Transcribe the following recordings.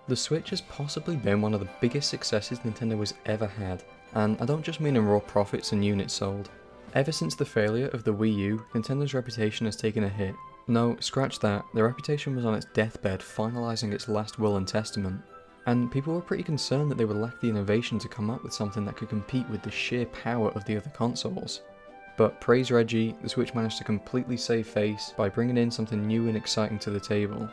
The Switch has possibly been one of the biggest successes Nintendo has ever had, and I don't just mean in raw profits and units sold. Ever since the failure of the Wii U, Nintendo's reputation has taken a hit. No, scratch that, their reputation was on its deathbed, finalising its last will and testament. And people were pretty concerned that they would lack the innovation to come up with something that could compete with the sheer power of the other consoles. But praise Reggie, the Switch managed to completely save face by bringing in something new and exciting to the table.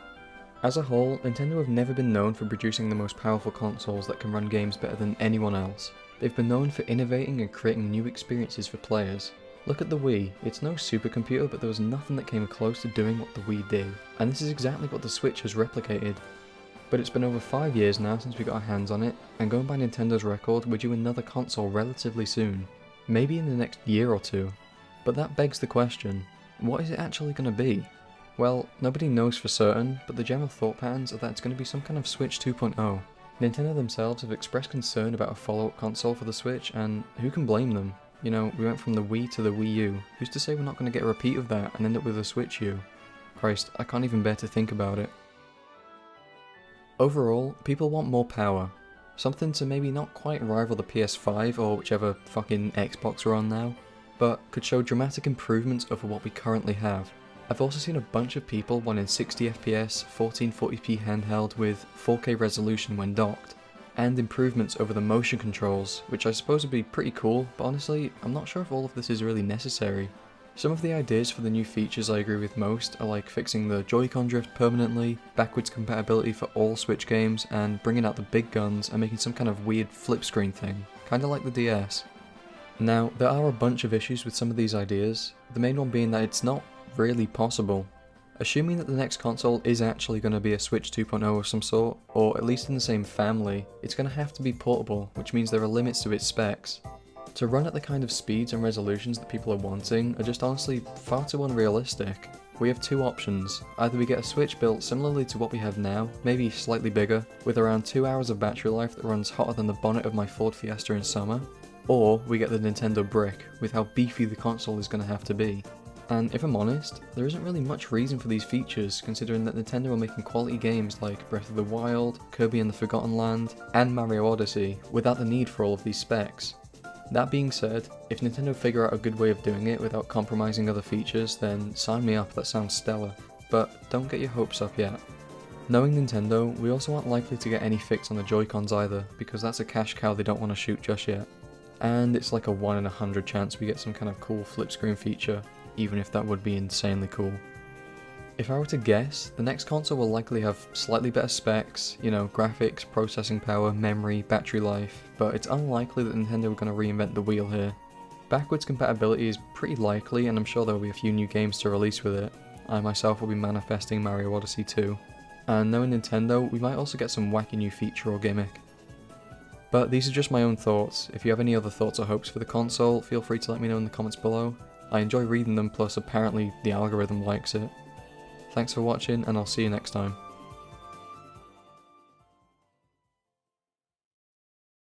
As a whole, Nintendo have never been known for producing the most powerful consoles that can run games better than anyone else. They've been known for innovating and creating new experiences for players. Look at the Wii, it's no supercomputer, but there was nothing that came close to doing what the Wii did, and this is exactly what the Switch has replicated. But it's been over 5 years now since we got our hands on it, and going by Nintendo's record, we're due another console relatively soon. Maybe in the next year or two. But that begs the question, what is it actually going to be? Well, nobody knows for certain, but the general thought patterns are that it's going to be some kind of Switch 2.0. Nintendo themselves have expressed concern about a follow-up console for the Switch, and who can blame them? You know, we went from the Wii to the Wii U. Who's to say we're not going to get a repeat of that and end up with a Switch U? Christ, I can't even bear to think about it. Overall, people want more power. Something to maybe not quite rival the PS5 or whichever fucking Xbox we're on now, but could show dramatic improvements over what we currently have. I've also seen a bunch of people wanting 60 FPS, 1440p handheld with 4K resolution when docked, and improvements over the motion controls, which I suppose would be pretty cool, but honestly, I'm not sure if all of this is really necessary. Some of the ideas for the new features I agree with most are like fixing the Joy-Con drift permanently, backwards compatibility for all Switch games, and bringing out the big guns and making some kind of weird flip screen thing, kinda like the DS. Now, there are a bunch of issues with some of these ideas, the main one being that it's not really possible. Assuming that the next console is actually going to be a Switch 2.0 of some sort, or at least in the same family, it's going to have to be portable, which means there are limits to its specs. To run at the kind of speeds and resolutions that people are wanting are just honestly far too unrealistic. We have two options, either we get a Switch built similarly to what we have now, maybe slightly bigger, with around 2 hours of battery life that runs hotter than the bonnet of my Ford Fiesta in summer, or we get the Nintendo Brick, with how beefy the console is going to have to be. And if I'm honest, there isn't really much reason for these features, considering that Nintendo are making quality games like Breath of the Wild, Kirby and the Forgotten Land, and Mario Odyssey, without the need for all of these specs. That being said, if Nintendo figure out a good way of doing it without compromising other features, then sign me up, that sounds stellar. But don't get your hopes up yet. Knowing Nintendo, we also aren't likely to get any fix on the Joy-Cons either, because that's a cash cow they don't want to shoot just yet. And it's like a 1 in 100 chance we get some kind of cool flip screen feature, even if that would be insanely cool. If I were to guess, the next console will likely have slightly better specs, you know, graphics, processing power, memory, battery life, but it's unlikely that Nintendo are going to reinvent the wheel here. Backwards compatibility is pretty likely, and I'm sure there will be a few new games to release with it. I myself will be manifesting Mario Odyssey 2. And knowing Nintendo, we might also get some wacky new feature or gimmick. But these are just my own thoughts. If you have any other thoughts or hopes for the console, feel free to let me know in the comments below. I enjoy reading them, plus apparently the algorithm likes it. Thanks for watching, and I'll see you next time.